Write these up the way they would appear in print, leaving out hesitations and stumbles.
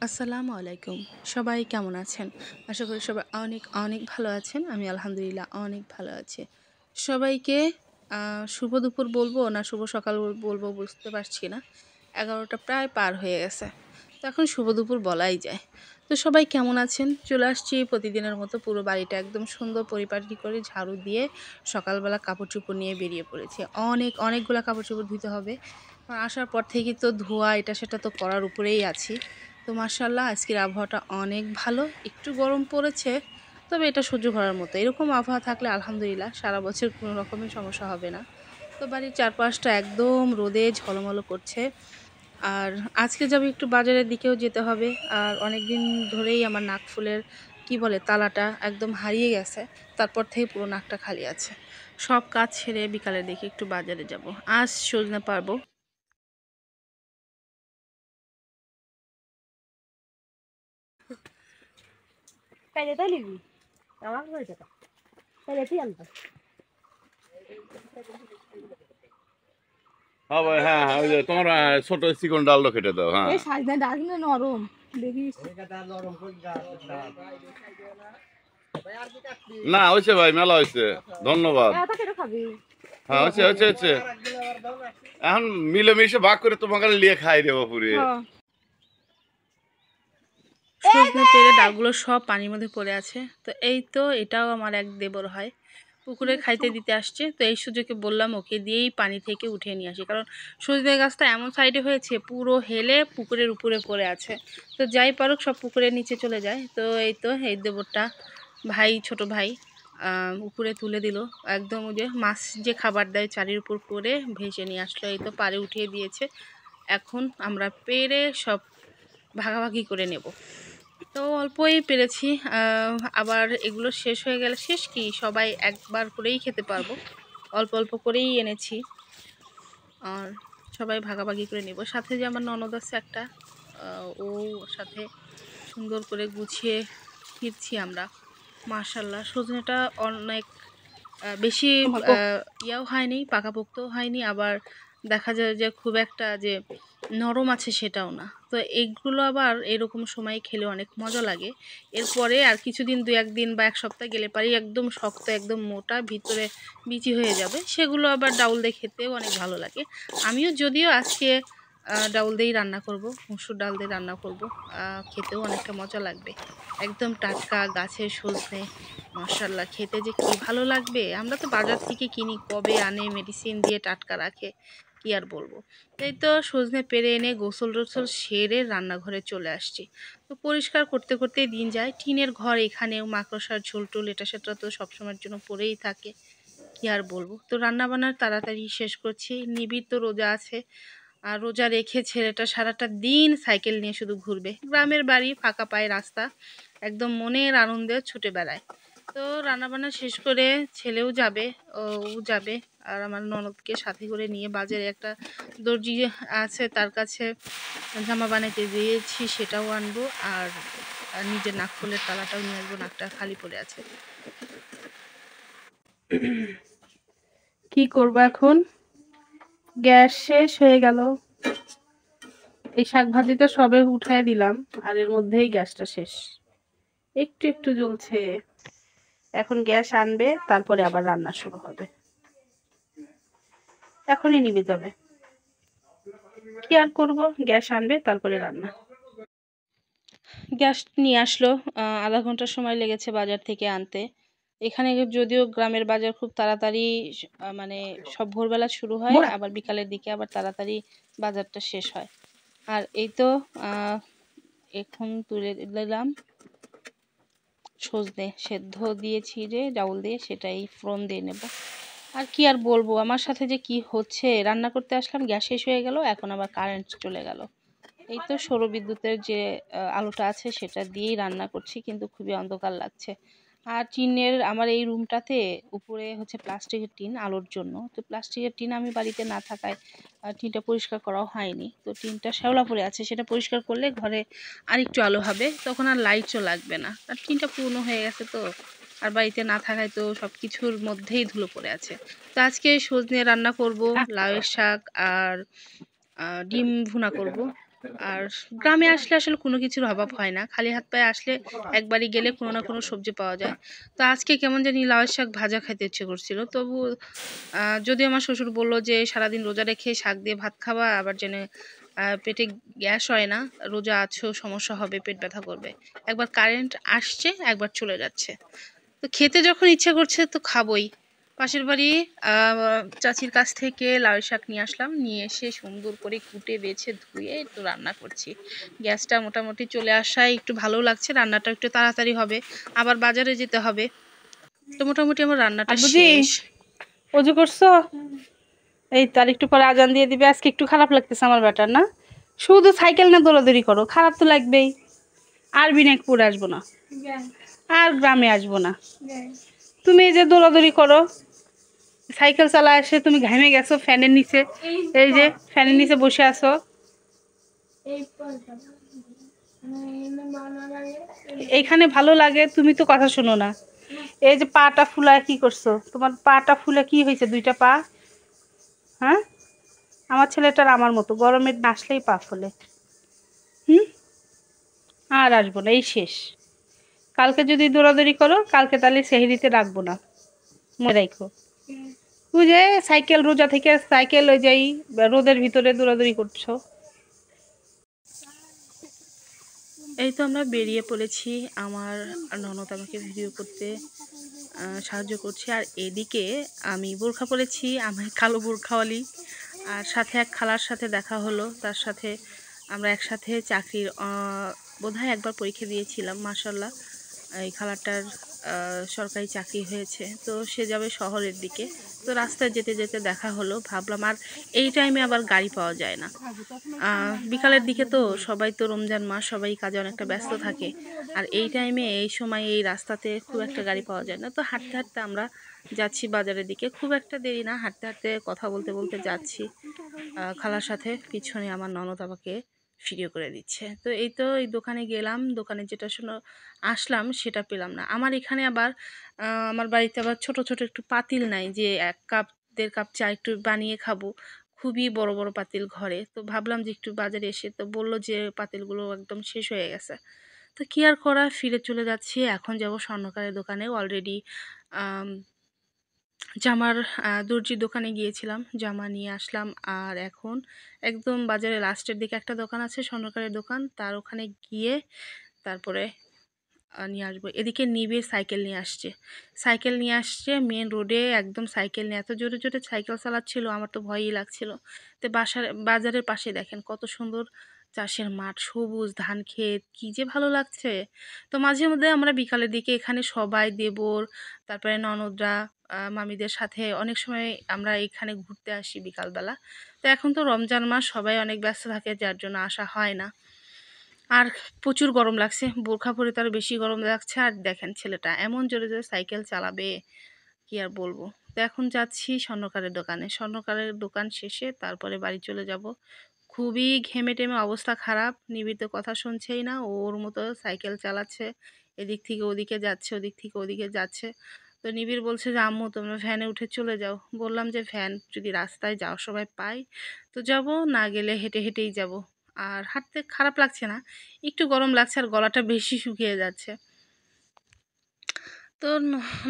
আসসালামু আলাইকুম। সবাই কেমন আছেন? আশা করি সবাই অনেক অনেক ভালো আছেন। আমি আলহামদুলিল্লাহ অনেক ভালো আছি। সবাইকে শুভ দুপুর বলবো না শুভ সকাল বলবো বুঝতে পারছি না। 11টা প্রায় পার হয়ে গেছে। তো এখন শুভ দুপুর বলাই যায়। তো সবাই কেমন আছেন? চলে আসছি প্রতিদিনের মতো পুরো বাড়িটা একদম সুন্দর পরিপাটি করে ঝাড়ু দিয়ে সকালবেলা কাপড়-চোপড় নিয়ে বেরিয়ে পড়েছি। অনেকগুলা কাপড়-চোপড় ধুতে হবে। আসার পর থেকেই তো ধোয়া এটা সেটা তো করার উপরেই আছি। তো মাশাআল্লাহ আজকের আবহাওয়াটা অনেক ভালো। একটু গরম পড়েছে, তবে এটা সহ্য করার মতো। এরকম আবহাওয়া থাকলে আলহামদুলিল্লাহ সারা বছর কোনো রকমের সমস্যা হবে না। তো বাড়ির চারপাশটা একদম রোদে ঝলমল করছে। আর আজকে যাবো একটু বাজারের দিকেও যেতে হবে। আর অনেকদিন ধরেই আমার নাকফুলের কি বলে তালাটা একদম হারিয়ে গেছে। তারপর থেকে পুরো নাকটা খালি আছে। সব কাজ ছেড়ে বিকালের দিকে একটু বাজারে যাব। আজ সজনে পারবো। তাইলে তাই নিবি আমার হয়ে যেত তাইলে তুই আনবো হ্যাঁ ভাই, হ্যাঁ হ্যাঁ, ওই যে তোমার ছোট চিকন ডালটা কেটে দাও। হ্যাঁ, এই সাজনা ডাক না নরম দেখিস না হয়েছে ভাই, মেলা হয়েছে, ধন্যবাদ। এত কেটে খাবি হ্যাঁ হয়েছে হয়েছে হয়েছে, এখন মিলেমিশে ভাগ করে তোমাকে লিয়ে খাই দেবো পুরে। হ্যাঁ সজনে পেড়ে ডালগুলো সব পানির মধ্যে পড়ে আছে। তো এই তো এটাও আমার এক দেবর হয়, পুকুরে খাইতে দিতে আসছে। তো এই সুযোগে বললাম ওকে দিয়েই পানি থেকে উঠিয়ে নিয়ে আসি, কারণ সজনে গাছটা এমন সাইডে হয়েছে পুরো হেলে পুকুরের উপরে পড়ে আছে। তো যাই পারুক সব পুকুরের নিচে চলে যায়। তো এই দেবরটা ভাই, ছোট ভাই উপরে তুলে দিল। একদম ওই যে মাছ যে খাবার দেয় চারির উপর করে ভেসে নিয়ে আসলো। এই তো পাড়ে উঠিয়ে দিয়েছে। এখন আমরা পেড়ে সব ভাগাভাগি করে নেব। তো অল্পই পেরেছি। আবার এগুলো শেষ হয়ে গেলে শেষ কি সবাই একবার করেই খেতে পারবো। অল্প অল্প করেই এনেছি। আর সবাই ভাগাভাগি করে নেব। সাথে যে আমার ননদ আছে একটা, ও সাথে সুন্দর করে গুছিয়ে ফিরছি আমরা। মাশাল্লাহ সজনেটা অনেক বেশি ইয়াও হয়নি, পাকাপোক্তও হয়নি, আবার দেখা যায় যে খুব একটা যে নরম আছে সেটাও না। তো এগুলো আবার এরকম সময় খেলে অনেক মজা লাগে। এরপরে আর কিছুদিন, 2-1 দিন বা 1 সপ্তাহ গেলে পারি একদম শক্ত, একদম মোটা, ভিতরে বিচি হয়ে যাবে। সেগুলো আবার ডাউল দিয়ে খেতেও অনেক ভালো লাগে। আমিও যদিও আজকে ডাউল দিয়েই রান্না করব, মসুর ডাল দিয়ে রান্না করব। খেতেও অনেকটা মজা লাগবে। একদম টাটকা গাছের সজনে, মাশাল্লাহ খেতে যে কি ভালো লাগবে। আমরা তো বাজার থেকে কিনি, কবে আনে, মেডিসিন দিয়ে টাটকা রাখে, কি আর বলবো। তাই তো সজনে পেরে এনে গোসল টোসল সেরে রান্নাঘরে চলে আসছি। তো পরিষ্কার করতে করতেই দিন যায়। টিনের ঘর, এখানেও মাকড়সার ঝোল টোল এটা সেটা তো সবসময়ের জন্য পড়েই থাকে, কি আর বলবো। তো রান্না বান্নার তাড়াতাড়ি শেষ করছি। নিবিড় তো রোজা আছে, আর রোজা রেখে ছেলেটা সারাটা দিন সাইকেল নিয়ে শুধু ঘুরবে। গ্রামের বাড়ি, ফাঁকা পায়ে রাস্তা, একদম মনের আনন্দে ছুটে বেড়ায়। তো রান্নাবান্না শেষ করে ছেলেও যাবে, ও যাবে। আর আমার ননদকে সাথে করে নিয়ে বাজারে একটা দর্জি আছে, তার কাছে জামা বানাইতে দিয়েছি, সেটাও আনবো। আর নিজের নাকফুলের তালাটাও নিয়ে আসবো, নাকটা খালি পড়ে আছে। কি করবো এখন, গ্যাস শেষ হয়ে গেল। এই শাক ভাজিটা সবে উঠায় দিলাম, আর এর মধ্যেই গ্যাসটা শেষ। একটু একটু জ্বলছে। এখন গ্যাস আনবে, তারপরে আবার রান্না শুরু হবে। এখনই নিভে যাবে, কি আর করব। গ্যাস আনবে, তারপরে রান্না। গ্যাস নিয়ে আসলো, আধা ঘন্টা সময় লেগেছে বাজার থেকে আনতে। এখানে যদিও গ্রামের বাজার খুব তাড়াতাড়ি, মানে সব ভোরবেলা শুরু হয়, আবার বিকালের দিকে আবার তাড়াতাড়ি বাজারটা শেষ হয়। আর এই তো এখন তুলে দিলাম সজনে সেদ্ধ দিয়েছি যে ডাউল দিয়ে, সেটাই ফোড়ন দিয়ে নেব। আর কি আর বলবো, আমার সাথে যে কি হচ্ছে, রান্না করতে আসলাম গ্যাস শেষ হয়ে গেল, এখন আবার কারেন্ট চলে গেল। এই তো সৌরবিদ্যুতের যে আলোটা আছে সেটা দিয়েই রান্না করছি, কিন্তু খুবই অন্ধকার লাগছে। আর টিনের, আমার এই রুমটাতে উপরে হচ্ছে প্লাস্টিকের টিন আলোর জন্য। তো প্লাস্টিকের টিন আমি বাড়িতে না থাকায় টিনটা পরিষ্কার করাও হয়নি। তো টিনটা শ্যাওলা পড়ে আছে, সেটা পরিষ্কার করলে ঘরে আর একটু আলো হবে, তখন আর লাইটও লাগবে না। আর টিনটা পুরনো হয়ে গেছে তো, আর বাড়িতে না থাকায় তো সব কিছুর মধ্যেই ধুলো পড়ে আছে। তো আজকে সজনে রান্না করব, লাউয়ের শাক আর ডিম ভুনা করব। আর গ্রামে আসলে আসলে কোনো কিছুর অভাব হয় না, খালি হাত পায়ে আসলে একবারই গেলে কোনো না কোনো সবজি পাওয়া যায়। তো আজকে কেমন জানি লাউ শাক ভাজা খাইতে ইচ্ছে করছিল, তবু যদিও আমার শ্বশুর বললো যে সারাদিন রোজা রেখে শাক দিয়ে ভাত খাবা, আবার যেন পেটে গ্যাস হয় না, রোজা আছো সমস্যা হবে, পেট ব্যথা করবে। একবার কারেন্ট আসছে, একবার চলে যাচ্ছে। তো খেতে যখন ইচ্ছা করছে তো খাবোই। পাশের বাড়ি চাচির কাছ থেকে লাউ শাক নিয়ে আসলাম, নিয়ে এসে সুন্দর করে কুটে বেছে ধুয়ে একটু রান্না করছি। গ্যাসটা মোটামুটি চলে আসায় একটু ভালো লাগছে, রান্নাটা একটু তাড়াতাড়ি হবে, আবার বাজারে যেতে হবে। তো মোটামুটি আমার রান্নাটা আব্বুজি শেষ। অজু করছো? এই তার একটু পরে আজান দিয়ে দিবে। আজকে একটু খারাপ লাগতেছে আমার ব্যাটার না, শুধু সাইকেল না দৌড়াদৌড়ি করো, খারাপ তো লাগবেই। আর বিনাকপুর আসবো না, আর গ্রামে আসবো না। তুমি এই যে দৌড়াদৌড়ি করো, সাইকেল চালা এসে তুমি ঘামে গেছো ফ্যানের নিচে, এই যে ফ্যানের নিচে বসে আছো। এইখানে ভালো লাগে, তুমি তো কথা শোনো না। এই যে পাটা ফুলায় কি করছো, তোমার পাটা ফুলে কি হয়েছে? দুইটা পা, হ্যাঁ? আমার ছেলেটার আমার মতো গরমে নাচলেই পা ফুলে। হুম, আর আসবো না, এই শেষ। কালকে যদি দৌড়াদৌড়ি করো, কালকে তাহলে সেহরিতে রাখবো না, মনে রাখো। ওই যে সাইকেল, রোজা থেকে সাইকেল ওই যাই রোদের ভিতরে দৌড়াদৌড়ি করছো। এই তো আমরা বেরিয়ে পড়েছি, আমার ননদ আমাকে ভিডিও করতে সাহায্য করছে। আর এদিকে আমি বোরখা পরেছি, আমার কালো বোরখাওয়ালি। আর সাথে এক খালার সাথে দেখা হলো, তার সাথে আমরা একসাথে চাকরির বোধহয় একবার পরীক্ষা দিয়েছিলাম। মাশাল্লাহ, এই খালাটার সরকারি চাকরি হয়েছে, তো সে যাবে শহরের দিকে। তো রাস্তায় যেতে যেতে দেখা হলো, ভাবলাম আর এই টাইমে আবার গাড়ি পাওয়া যায় না। বিকালের দিকে তো সবাই তো রমজান মাস, সবাই কাজে অনেকটা ব্যস্ত থাকে, আর এই টাইমে এই সময় এই রাস্তাতে খুব একটা গাড়ি পাওয়া যায় না। তো হাঁটতে হাঁটতে আমরা যাচ্ছি বাজারের দিকে, খুব একটা দেরি না, হাঁটতে হাঁটতে কথা বলতে বলতে যাচ্ছি খালার সাথে। পিছনে আমার ননদ আমাকে ভিডিও করে দিচ্ছে। তো এই তো এই দোকানে গেলাম, দোকানে যেটা আসলাম সেটা পেলাম না। আমার এখানে আবার আমার বাড়িতে আবার ছোট ছোট একটু পাতিল নাই, যে 1 কাপ 1.5 কাপ চা একটু বানিয়ে খাবো, খুবই বড় বড় পাতিল ঘরে। তো ভাবলাম যে একটু বাজারে এসে, তো বললো যে পাতিলগুলো একদম শেষ হয়ে গেছে। তো কি আর করা, ফিরে চলে যাচ্ছি। এখন যাব স্বর্ণকারের দোকানে। অলরেডি জামার দর্জির দোকানে গিয়েছিলাম, জামা নিয়ে আসলাম। আর এখন একদম বাজারে লাস্টের দিকে একটা দোকান আছে স্বর্ণকারের দোকান, তার ওখানে গিয়ে তারপরে নিয়ে আসবো। এদিকে নিবিড় সাইকেল নিয়ে আসছে, সাইকেল নিয়ে আসছে মেন রোডে, একদম সাইকেল নিয়ে এত জোরে জোরে সাইকেল চালাচ্ছিল, আমার তো ভয়ই লাগছিল। তো বাজারের পাশে দেখেন কত সুন্দর চাষের মাঠ, সবুজ ধান ক্ষেত, কি যে ভালো লাগছে। তো মাঝে মধ্যে আমরা বিকালের দিকে এখানে সবাই, দেবর, তারপরে ননদরা, মামিদের সাথে অনেক সময় আমরা এখানে ঘুরতে আসি বিকালবেলা। তো এখন তো রমজান মাস, সবাই অনেক ব্যস্ত থাকে, যার জন্য আসা হয় না। আর প্রচুর গরম লাগছে, বোরখা পরে তো আরো বেশি গরম লাগছে। আর দেখেন ছেলেটা এমন জোরে জোরে সাইকেল চালাবে, কি আর বলবো। তো এখন যাচ্ছি স্বর্ণকারের দোকানে, স্বর্ণকারের দোকান শেষে তারপরে বাড়ি চলে যাব। খুবই ঘেমে টেমে অবস্থা খারাপ, নিবিড় তো কথা শুনছেই না, ওর মতো সাইকেল চালাচ্ছে, এদিক থেকে ওদিকে যাচ্ছে, ওদিক থেকে ওদিকে যাচ্ছে। তো নিবিড় বলছে যে আম্মু তোমরা ভ্যানে উঠে চলে যাও। বললাম যে ভ্যান যদি রাস্তায় যাওয়ার সময় পাই তো যাব, না গেলে হেঁটে হেঁটেই যাব। আর হাঁটতে খারাপ লাগছে না, একটু গরম লাগছে আর গলাটা বেশি শুকিয়ে যাচ্ছে। তো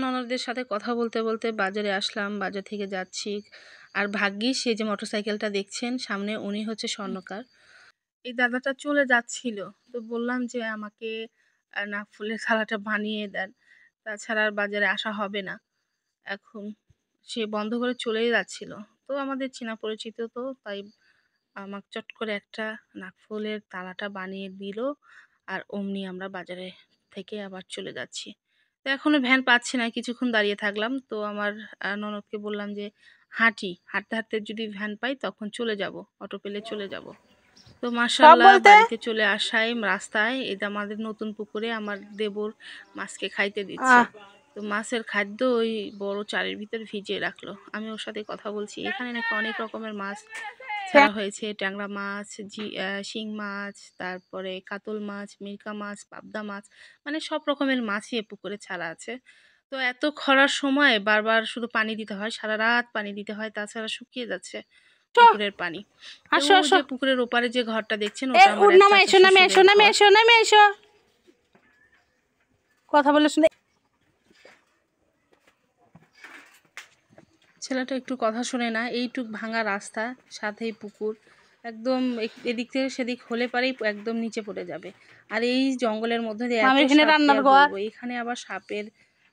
ননদদের সাথে কথা বলতে বলতে বাজারে আসলাম, বাজার থেকে যাচ্ছি। আর ভাগ্যিস সেই যে মোটরসাইকেলটা দেখছেন সামনে, উনি হচ্ছে স্বর্ণকার। এই দাদাটা চলে যাচ্ছিল, তো বললাম যে আমাকে নাক ফুলের থালাটা বানিয়ে দেন, তাছাড়া আর বাজারে আসা হবে না। এখন সে বন্ধ করে চলেই যাচ্ছিল। তো আমাদের চেনা পরিচিত, তো তাই আমাকে চট করে একটা নাকফুলের তালাটা বানিয়ে দিল। আর অমনি আমরা বাজারে থেকে আবার চলে যাচ্ছি। তো এখনো ভ্যান পাচ্ছি না, কিছুক্ষণ দাঁড়িয়ে থাকলাম। তো আমার ননদকে বললাম যে হাঁটি, হাঁটতে হাঁটতে যদি ভ্যান পাই তখন চলে যাব, অটো পেলে চলে যাব। তো সব মাশাল্লাহ বলতে বাড়িতে চলে আসায় রাস্তায় এটা আমাদের নতুন পুকুরে আমার দেবর মাছকে খাইতে দিচ্ছে। আহ তো মাছের খাদ্য ওই বড় চারের ভিতর ভিজিয়ে রাখলো, আমি ওর সাথে কথা বলছি। এখানে নাকি অনেক রকমের মাছ ছাড়া হয়েছে, ট্যাংরা মাছ, শিং মাছ, তারপরে কাতল মাছ, মিরকা মাছ, পাবদা মাছ, মানে সব রকমের মাছই এ পুকুরে ছাড়া আছে। তো এত খরার সময় বারবার শুধু পানি দিতে হয়, সারা রাত পানি দিতে হয়, তাছাড়া শুকিয়ে যাচ্ছে। পুকুরের পানি। আসো, এবং ওই আসো। যে পুকুরের ওপারে যে ঘরটা দেখছেন এ ওটা আমার এক নামে চাচা এসো, নামে এসো, শ্বশুরের নামে ঘর। এসো, নামে এসো। কথা বলে শুনে ছেলেটা একটু কথা শোনে না, এইটুক ভাঙা রাস্তা সাথেই পুকুর, একদম এদিক থেকে সেদিক হলে পারেই একদম নিচে পড়ে যাবে। আর এই জঙ্গলের মধ্যে দিয়ে এত মামি এখানে সাপ কি রান্নার আর ঘর। বলবো, এখানে আবার সাপের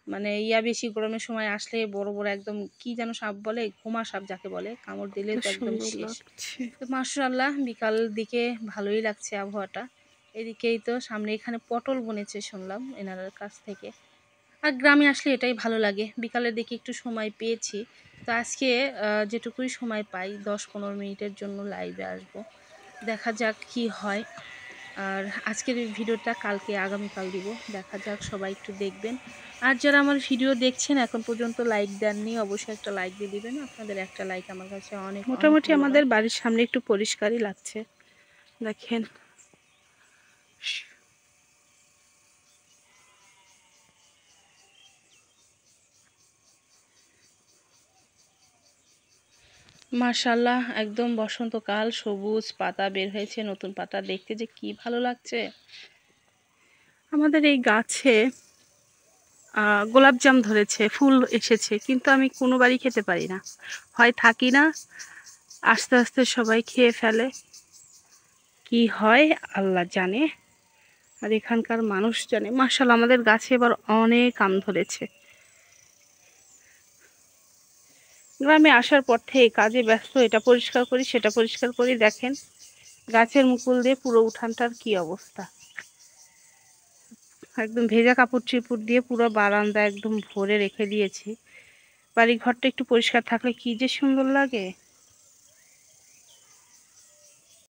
মানে বেশি গরমের সময় আসলে বড় বড় একদম কি যেন সাপ বলে, ঘুমা সাপ যাকে বলে, কামড় দিলে তো একদম সুন্দর শেষ। লাগছে। তো মাশাআল্লাহ বিকাল দিকে ভালোই লাগছে আবহাওয়াটা। এদিকেই তো সামনে এখানে পটল বনেছে শুনলাম এনার কাছ থেকে। আর গ্রামে আসলে এটাই ভালো লাগে, বিকালের দিকে একটু সময় পেয়েছি। তো আজকে যেটুকুই সময় পাই 10-15 মিনিটের জন্য লাইভে আসব, দেখা যাক কি হয়। আর আজকের এই ভিডিওটা কালকে আগামীকাল দিব, দেখা যাক সবাই একটু দেখবেন। আর যারা আমার ভিডিও দেখছেন এখন পর্যন্ত লাইক দেননি, অবশ্যই একটা লাইক দিয়ে দিবেন। আপনাদের একটা লাইক আমার কাছে অনেক অনেক মোটামুটি মূল্যবান। আমাদের বাড়ির সামনে একটু পরিষ্কারই লাগছে, দেখেন। মাশাআল্লাহ একদম বসন্তকাল, সবুজ পাতা বের হয়েছে, নতুন পাতা দেখতে যে কি ভালো লাগছে। আমাদের এই গাছে গোলাপজাম ধরেছে, ফুল এসেছে, কিন্তু আমি কোনো বাড়ি খেতে পারি না, হয় থাকি না, আস্তে আস্তে সবাই খেয়ে ফেলে, কি হয় আল্লাহ জানে, আর এখানকার মানুষ জানে। মাশাআল্লাহ আমাদের গাছে এবার অনেক আম ধরেছে। গ্রামে আসার পর থেকে কাজে ব্যস্ত, এটা পরিষ্কার করি সেটা পরিষ্কার করি, দেখেন গাছের মুকুল দিয়ে পুরো উঠানটার কি অবস্থা। একদম ভেজা কাপড় চিপুড় দিয়ে পুরো বারান্দা একদম ভরে রেখে দিয়েছি। বাড়ি ঘরটা একটু পরিষ্কার থাকলে কি যে সুন্দর লাগে।